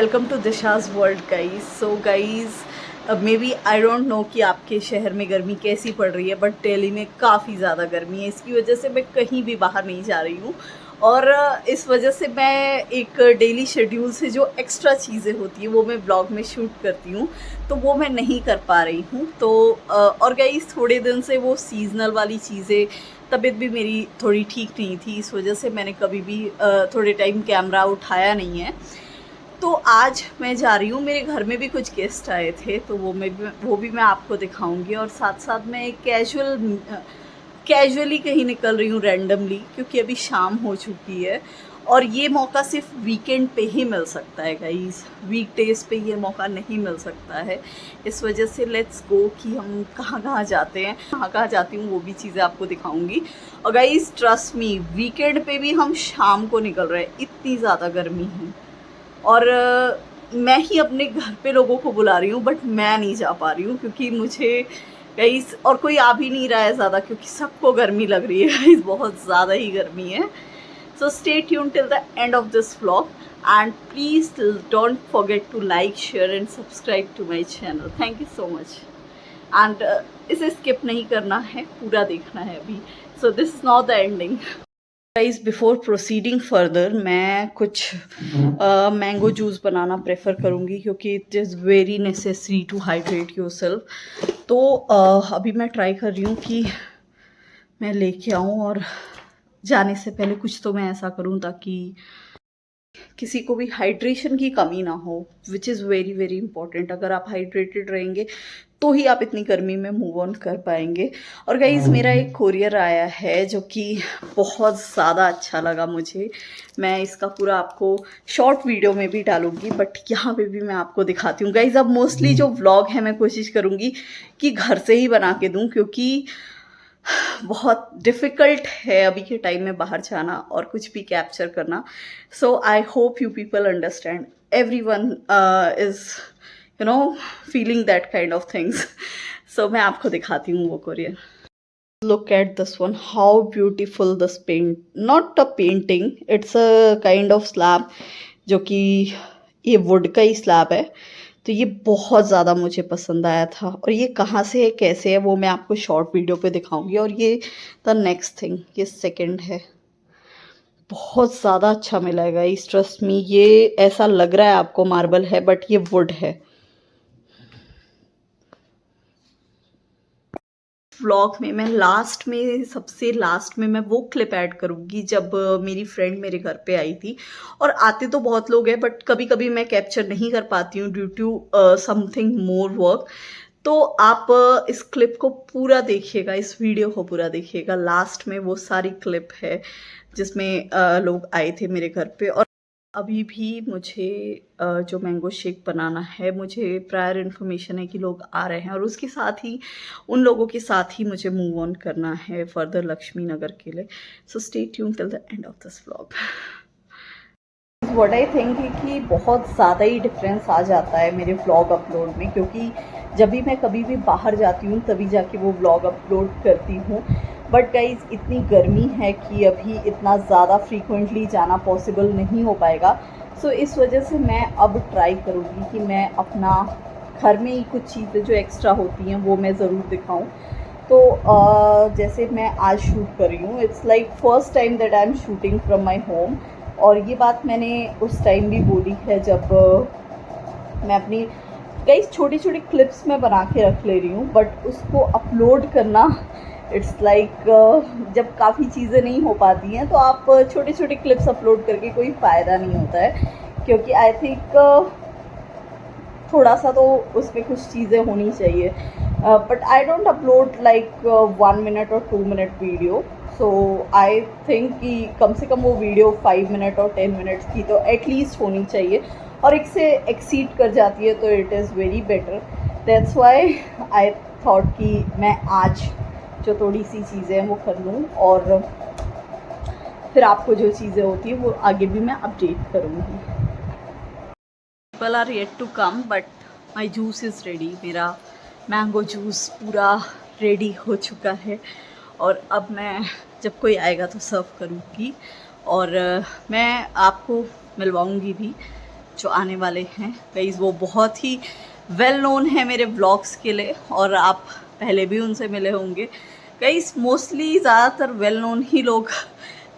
Welcome to Disha's world guys. So guys, maybe I don't know कि आपके शहर में गर्मी कैसी पड़ रही है, बट दिल्ली में काफ़ी ज़्यादा गर्मी है। इसकी वजह से मैं कहीं भी बाहर नहीं जा रही हूँ और इस वजह से मैं एक डेली शेड्यूल से जो एक्स्ट्रा चीज़ें होती हैं वो मैं ब्लॉग में शूट करती हूँ, तो वो मैं नहीं कर पा रही हूँ। तो और गाइज, थोड़े दिन से वो सीजनल वाली चीज़ें, तबीयत भी मेरी थोड़ी ठीक नहीं थी, इस वजह से मैंने कभी भी थोड़े टाइम कैमरा उठाया नहीं है। तो आज मैं जा रही हूँ, मेरे घर में भी कुछ गेस्ट आए थे, तो वो भी मैं आपको दिखाऊंगी। और साथ साथ मैं एक कैजुअली कहीं निकल रही हूँ रैंडमली, क्योंकि अभी शाम हो चुकी है और ये मौका सिर्फ वीकेंड पे ही मिल सकता है गाइस, वीकडेज पे ये मौका नहीं मिल सकता है। इस वजह से लेट्स गो कि हम कहाँ कहाँ जाते हैं, कहाँ जाती हूँ वो भी चीज़ें आपको दिखाऊंगी। और गाइस ट्रस्ट मी, वीकेंड पे भी हम शाम को निकल रहे हैं, इतनी ज़्यादा गर्मी है। और मैं ही अपने घर पे लोगों को बुला रही हूँ, बट मैं नहीं जा पा रही हूँ क्योंकि मुझे गाइस, और कोई आ भी नहीं रहा है ज़्यादा, क्योंकि सबको गर्मी लग रही है गाइस, बहुत ज़्यादा ही गर्मी है। So stay tune till the end of this vlog and please don't forget to like, share and subscribe to my channel. Thank you so much. And इसे स्किप नहीं करना है, पूरा देखना है अभी। So this is not the ending. Guys, before proceeding further मैं कुछ मैंगो जूस बनाना प्रेफर करूँगी, क्योंकि it is very necessary to hydrate yourself. तो अभी मैं ट्राई कर रही हूँ कि मैं लेके आऊँ, और जाने से पहले कुछ तो मैं ऐसा करूँ ताकि किसी को भी हाइड्रेशन की कमी ना हो, which is very very important. अगर आप हाइड्रेटेड रहेंगे तो ही आप इतनी गर्मी में मूव ऑन कर पाएंगे। और गाइस, मेरा एक कोरियर आया है जो कि बहुत ज़्यादा अच्छा लगा मुझे। मैं इसका पूरा आपको शॉर्ट वीडियो में भी डालूंगी, बट यहाँ पे भी मैं आपको दिखाती हूँ गाइस। अब मोस्टली जो व्लॉग है मैं कोशिश करूँगी कि घर से ही बना के दूँ, क्योंकि बहुत डिफ़िकल्ट है अभी के टाइम में बाहर जाना और कुछ भी कैप्चर करना। So I hope you people understand, everyone is feeling that kind of things. So मैं आपको दिखाती हूँ वो courier. Look at this one, how beautiful this paint, not a painting, it's a kind of slab, जो कि ये would का ही slab है। तो ये बहुत ज़्यादा मुझे पसंद आया था, और ये कहाँ से है कैसे है वो मैं आपको शॉर्ट वीडियो पे दिखाऊंगी। और ये द नेक्स्ट थिंग, ये सेकंड है, बहुत ज़्यादा अच्छा मिला है गाइस, ट्रस्ट मी। ये ऐसा लग रहा है आपको मार्बल है, बट ये वुड है। व्लॉग में मैं सबसे लास्ट में मैं वो क्लिप ऐड करूँगी जब मेरी फ्रेंड मेरे घर पे आई थी। और आते तो बहुत लोग हैं, बट कभी कभी मैं कैप्चर नहीं कर पाती हूँ due to something more work. तो आप इस क्लिप को पूरा देखिएगा, इस वीडियो को पूरा देखिएगा। लास्ट में वो सारी क्लिप है जिसमें लोग आए थे मेरे घर पे। और अभी भी मुझे जो मैंगो शेक बनाना है, मुझे प्रायर इन्फॉर्मेशन है कि लोग आ रहे हैं, और उसके साथ ही उन लोगों के साथ ही मुझे मूव ऑन करना है फर्दर लक्ष्मी नगर के लिए। सो stay tune till the end of this vlog. What I think है कि बहुत ज़्यादा ही डिफरेंस आ जाता है मेरे व्लॉग अपलोड में, क्योंकि जब भी मैं कभी भी बाहर जाती हूँ तभी जाके वो व्लॉग अपलोड करती हूँ। बट गाइज, इतनी गर्मी है कि अभी इतना ज़्यादा फ्रीक्वेंटली जाना पॉसिबल नहीं हो पाएगा। सो इस वजह से मैं अब ट्राई करूँगी कि मैं अपना घर में ही कुछ चीज़ें जो एक्स्ट्रा होती हैं वो मैं ज़रूर दिखाऊँ। तो जैसे मैं आज शूट कर रही हूँ, it's like first time that I am shooting from my home. और ये बात मैंने उस टाइम भी बोली है जब मैं अपनी कई छोटी छोटी क्लिप्स में बना के रख ले रही हूँ, बट उसको अपलोड करना इट्स लाइक जब काफ़ी चीज़ें नहीं हो पाती हैं तो आप छोटे छोटे क्लिप्स अपलोड करके कोई फ़ायदा नहीं होता है, क्योंकि आई थिंक थोड़ा सा तो उसमें कुछ चीज़ें होनी चाहिए। But I don't upload like 1 minute और 2 minute video. So I think कि कम से कम वो वीडियो 5 मिनट और 10 मिनट्स की तो एटलीस्ट होनी चाहिए, और एक से एक्सीड कर जाती है तो it is very better. That's why I thought कि मैं आज जो थोड़ी सी चीज़ें हैं वो कर लूँ, और फिर आपको जो चीज़ें होती हैं वो आगे भी मैं अपडेट करूँगी। People are yet to come, but my juice is ready. मेरा मैंगो जूस पूरा रेडी हो चुका है, और अब मैं जब कोई आएगा तो सर्व करूँगी, और मैं आपको मिलवाऊँगी भी जो आने वाले हैं गाइस वो बहुत ही वेल नोन है मेरे व्लॉग्स के लिए, और आप पहले भी उनसे मिले होंगे गाइस। मोस्टली ज़्यादातर वेल नोन ही लोग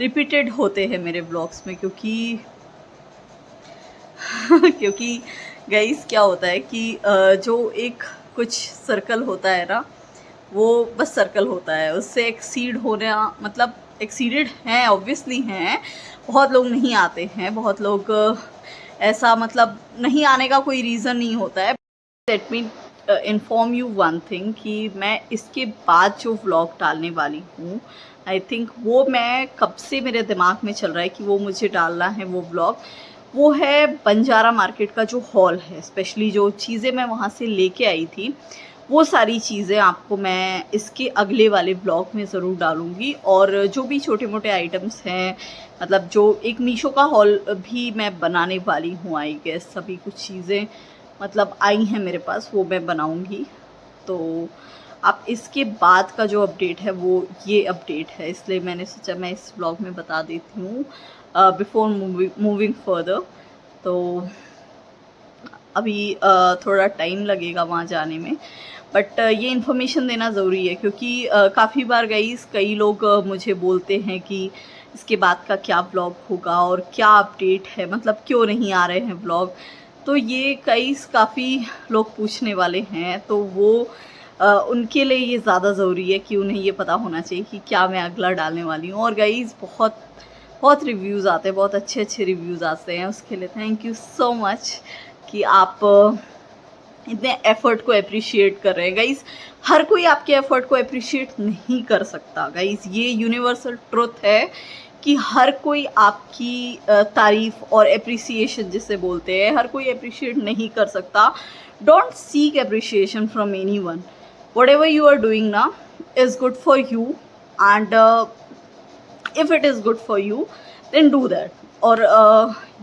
रिपीटेड होते हैं मेरे व्लॉग्स में, क्योंकि क्योंकि गाइस क्या होता है कि जो एक कुछ सर्कल होता है ना, वो बस सर्कल होता है, उससे एक्सीड होना मतलब एक्सीडेड हैं, ऑब्वियसली हैं, बहुत लोग नहीं आते हैं, बहुत लोग ऐसा मतलब नहीं आने का कोई रीज़न नहीं होता है। Let me inform you one thing कि मैं इसके बाद जो व्लॉग डालने वाली हूँ, आई थिंक वो मैं कब से मेरे दिमाग में चल रहा है कि वो मुझे डालना है वो व्लॉग, वो है बंजारा मार्केट का जो हॉल है, स्पेशली जो चीज़ें मैं वहाँ से लेके आई थी, वो सारी चीज़ें आपको मैं इसके अगले वाले ब्लॉग में ज़रूर डालूँगी। और जो भी छोटे मोटे आइटम्स हैं, मतलब जो एक मीशो का हॉल भी मैं बनाने वाली हूँ, आई गेस सभी कुछ चीज़ें मतलब आई हैं मेरे पास, वो मैं बनाऊँगी। तो आप इसके बाद का जो अपडेट है वो ये अपडेट है, इसलिए मैंने सोचा मैं इस ब्लॉग में बता देती हूँ बिफोर मूविंग फर्दर। तो अभी थोड़ा टाइम लगेगा वहाँ जाने में, बट ये इन्फॉर्मेशन देना ज़रूरी है, क्योंकि काफ़ी बार कई लोग मुझे बोलते हैं कि इसके बाद का क्या व्लॉग होगा और क्या अपडेट है, मतलब क्यों नहीं आ रहे हैं व्लॉग। तो ये काफ़ी लोग पूछने वाले हैं, तो वो उनके लिए ये ज़्यादा ज़रूरी है कि उन्हें ये पता होना चाहिए कि क्या मैं अगला डालने वाली हूँ। और गाइस बहुत रिव्यूज़ आते हैं, बहुत अच्छे रिव्यूज़ आते हैं, उसके लिए थैंक यू सो मच कि आप इतने एफ़र्ट को अप्रिशिएट कर रहे हैं गाइस। हर कोई आपके एफ़र्ट को अप्रिशिएट नहीं कर सकता गाइस, ये यूनिवर्सल ट्रुथ है कि हर कोई आपकी तारीफ़ और एप्रिसिएशन जिसे बोलते हैं, हर कोई अप्रिशिएट नहीं कर सकता। Don't seek appreciation from anyone, whatever you are doing now is good for you, and if it is good for you then do that। और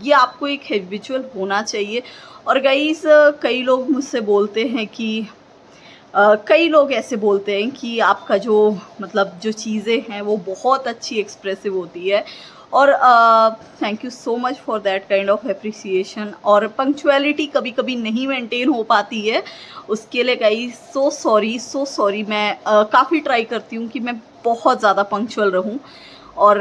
ये आपको एक हैबिचुअल होना चाहिए। और गाइस कई लोग मुझसे बोलते हैं कि कई लोग ऐसे बोलते हैं कि आपका जो मतलब जो चीज़ें हैं वो बहुत अच्छी एक्सप्रेसिव होती है, और thank you so much for that kind of appreciation. और पंक्चुअलिटी कभी कभी नहीं मेंटेन हो पाती है, उसके लिए गाइस सो सॉरी। मैं काफ़ी ट्राई करती हूँ कि मैं बहुत ज़्यादा पंक्चुअल रहूँ, और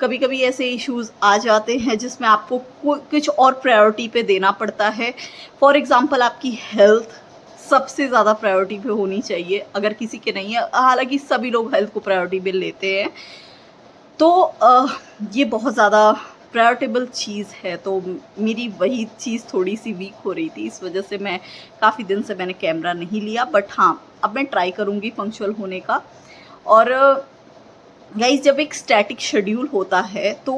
कभी कभी ऐसे इश्यूज़ आ जाते हैं जिसमें आपको कुछ और प्रायोरिटी पे देना पड़ता है। फॉर एग्ज़ाम्पल आपकी हेल्थ सबसे ज़्यादा प्रायोरिटी पे होनी चाहिए, अगर किसी के नहीं है, हालांकि सभी लोग हेल्थ को प्रायोरिटी पे लेते हैं, तो ये बहुत ज़्यादा प्रायोरिटेबल चीज़ है। तो मेरी वही चीज़ थोड़ी सी वीक हो रही थी, इस वजह से मैं काफ़ी दिन से मैंने कैमरा नहीं लिया, बट हाँ अब मैं ट्राई करूँगी पंक्चुअल होने का। और गाइस जब एक स्टैटिक शेड्यूल होता है तो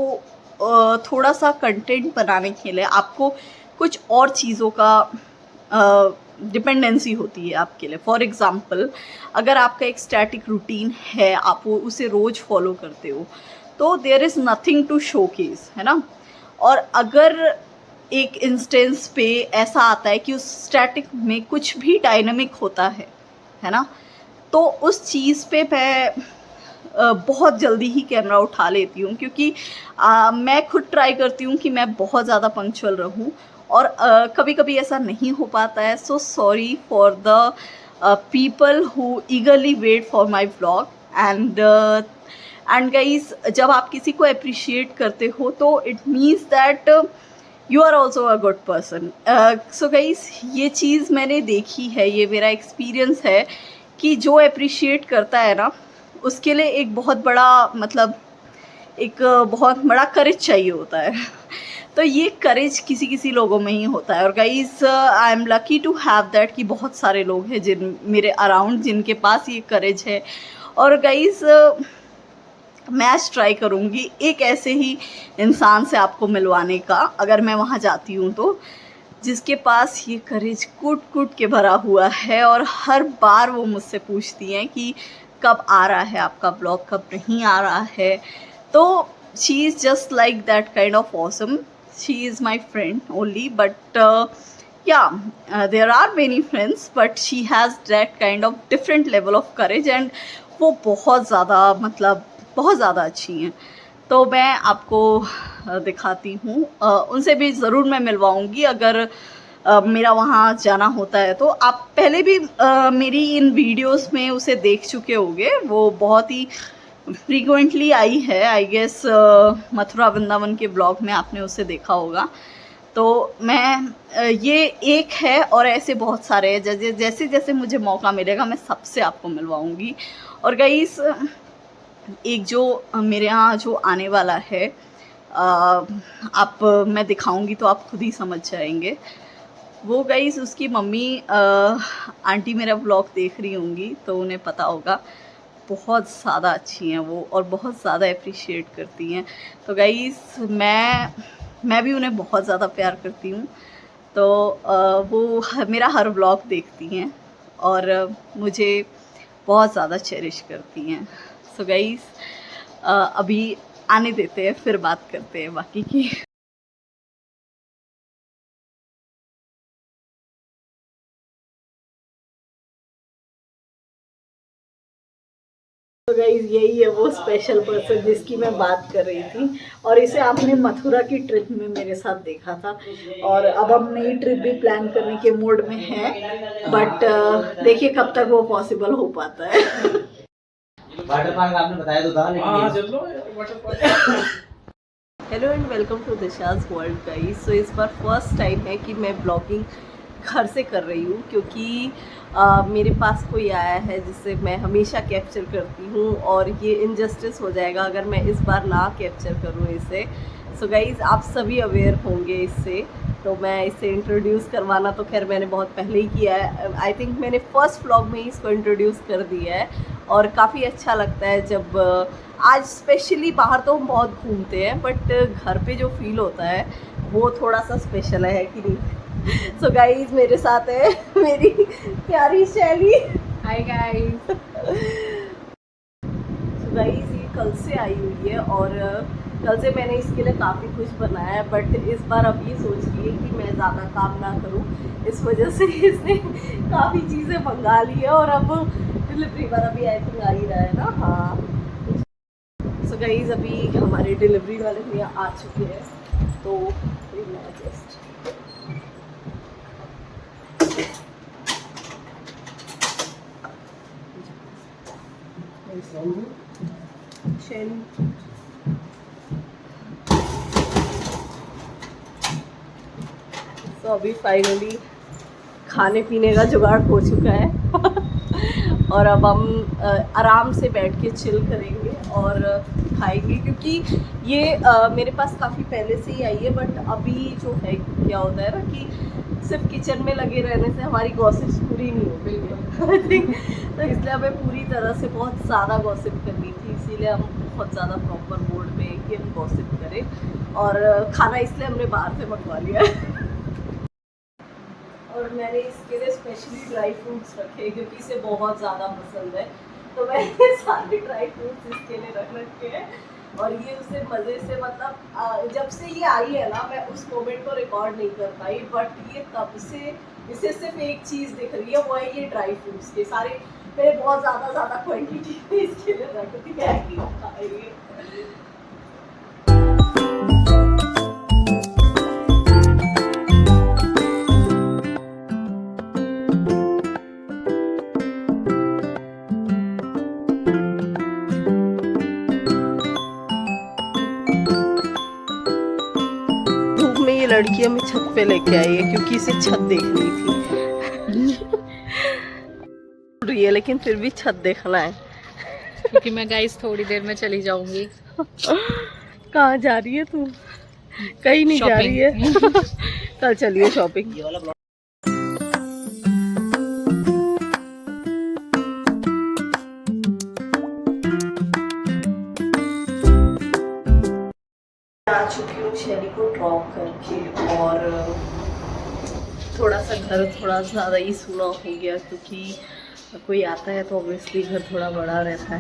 थोड़ा सा कंटेंट बनाने के लिए आपको कुछ और चीज़ों का डिपेंडेंसी होती है आपके लिए। फॉर एग्ज़ाम्पल अगर आपका एक स्टैटिक रूटीन है, आप वो उसे रोज़ फॉलो करते हो, तो there is nothing to showcase, है ना। और अगर एक इंस्टेंस पे ऐसा आता है कि उस स्टैटिक में कुछ भी डायनामिक होता है ना, तो उस चीज़ पे मैं बहुत जल्दी ही कैमरा उठा लेती हूँ, क्योंकि मैं खुद ट्राई करती हूँ कि मैं बहुत ज़्यादा पंक्चुअल रहूँ, और कभी कभी ऐसा नहीं हो पाता है। So sorry for the people who eagerly wait for my vlog. And guys जब आप किसी को अप्रिशिएट करते हो तो it means that you are also a good person. So guys ये चीज़ मैंने देखी है, ये मेरा एक्सपीरियंस है कि जो अप्रिशिएट करता है ना, उसके लिए एक बहुत बड़ा मतलब एक बहुत बड़ा करेज चाहिए होता है। तो ये करेज किसी लोगों में ही होता है। और guys I am lucky to have that कि बहुत सारे लोग हैं जिन मेरे अराउंड जिनके पास ये करेज है। और गाइस मैं आज ट्राई करूँगी एक ऐसे ही इंसान से आपको मिलवाने का, अगर मैं वहाँ जाती हूँ तो, जिसके पास ये करेज कूट के भरा हुआ है। और हर बार वो मुझसे पूछती हैं कि कब आ रहा है आपका ब्लॉग, कब नहीं आ रहा है। तो she is just like that kind of awesome. She is my friend only, but there are many friends, but she has that kind of different level of courage, and वो बहुत ज़्यादा मतलब बहुत ज़्यादा अच्छी हैं। तो मैं आपको दिखाती हूँ। उनसे भी ज़रूर मैं मिलवाऊँगी अगर मेरा वहाँ जाना होता है तो। आप पहले भी मेरी इन वीडियोस में उसे देख चुके होंगे, वो बहुत ही फ्रीक्वेंटली आई है। आई गेस मथुरा वृंदावन के ब्लॉग में आपने उसे देखा होगा। तो मैं ये एक है और ऐसे बहुत सारे हैं। जैसे जैसे मुझे मौका मिलेगा मैं सबसे आपको मिलवाऊंगी। और गाइस एक जो मेरे यहाँ जो आने वाला है आप मैं दिखाऊंगी तो आप खुद ही समझ जाएंगे। वो गाइस उसकी मम्मी आंटी मेरा ब्लॉग देख रही होंगी तो उन्हें पता होगा। बहुत ज़्यादा अच्छी हैं वो और बहुत ज़्यादा अप्रिशिएट करती हैं। तो गाइस मैं भी उन्हें बहुत ज़्यादा प्यार करती हूँ। तो वो मेरा हर ब्लॉग देखती हैं और मुझे बहुत ज़्यादा चेरिश करती हैं। सो गाइस अभी आने देते हैं, फिर बात करते हैं बाकी की। तो गाइस यही है वो स्पेशल पर्सन जिसकी मैं बात कर रही थी। और इसे आपने मथुरा की ट्रिप में मेरे साथ देखा था और अब हम नई ट्रिप भी प्लान करने के मूड में हैं। बट देखिए कब तक वो पॉसिबल हो पाता है। वाटर पार्क आपने बताया तो था लेकिन hello and welcome to Disha's world guys. So इस बार फर्स्ट टाइम है कि मैं ब्लॉगिंग घर से कर रही हूँ क्योंकि मेरे पास कोई आया है जिससे मैं हमेशा कैप्चर करती हूँ और ये इनजस्टिस हो जाएगा अगर मैं इस बार ना कैप्चर करूँ इसे। सो गाइस आप सभी अवेयर होंगे इससे, तो मैं इसे इंट्रोड्यूस करवाना तो खैर मैंने बहुत पहले ही किया है। आई थिंक मैंने फर्स्ट व्लॉग में ही इसको इंट्रोड्यूस कर दिया है और काफ़ी अच्छा लगता है जब आज स्पेशली बाहर तो हम बहुत घूमते हैं बट घर पे जो फील होता है वो थोड़ा सा स्पेशल है कि नहीं। सो गाइस मेरे साथ है मेरी प्यारी शैली। Hi guys. सो गाइस ये कल से आई हुई है और कल से मैंने इसके लिए काफ़ी कुछ बनाया है बट इस बार अब ये सोच रही है कि मैं ज़्यादा काम ना करूं, इस वजह से इसने काफ़ी चीज़ें मंगा ली है और अब डिलीवरी वाला भी आई थिंक आ ही रहा है ना। हाँ सो गाइस अभी हमारे डिलीवरी वाले भैया आ चुके हैं तो मैं जस्ट तो अभी फाइनली खाने पीने का जुगाड़ हो चुका है और अब हम आराम से बैठ के चिल करेंगे और खाएंगे क्योंकि ये मेरे पास काफ़ी पहले से ही आई है बट अभी जो है क्या होता है ना कि सिर्फ किचन में लगे रहने से हमारी गॉसिप्स पूरी नहीं होती है। तो इसलिए हमें पूरी तरह से बहुत ज़्यादा गॉसिप करनी थी, इसीलिए हम बहुत ज़्यादा प्रॉपर मोड में हैं कि हम गॉसिप करें और खाना इसलिए हमने बाहर से मंगवा लिया है। और मैंने इसके लिए स्पेशली ड्राई फ्रूट्स रखे क्योंकि इसे बहुत ज़्यादा पसंद है तो मैंने सारे ड्राई फ्रूट्स इसके लिए रख रखे हैं और ये उसे मज़े से मतलब जब से ये आई है ना मैं उस मोमेंट को रिकॉर्ड नहीं कर पाई बट ये तब से इसे सिर्फ एक चीज़ दिख रही है वो है ये ड्राई फ्रूट्स के सारे मैंने बहुत ज़्यादा क्वान्टिटी में इसके लिए रख दी है। लड़की हमें छत पे लेके आई है क्योंकि इसे छत देखनी थी रही है लेकिन फिर भी छत देखना है क्योंकि मैं गाइस थोड़ी देर में चली जाऊंगी। कहाँ जा रही है तू? कहीं नहीं जा रही है। कल चलिए शॉपिंग। आ चुकी हूँ शैली को ड्रॉप करके और थोड़ा सा घर थोड़ा ज़्यादा ही सूना हो गया क्योंकि कोई आता है तो ऑब्वियसली घर थोड़ा बड़ा रहता है।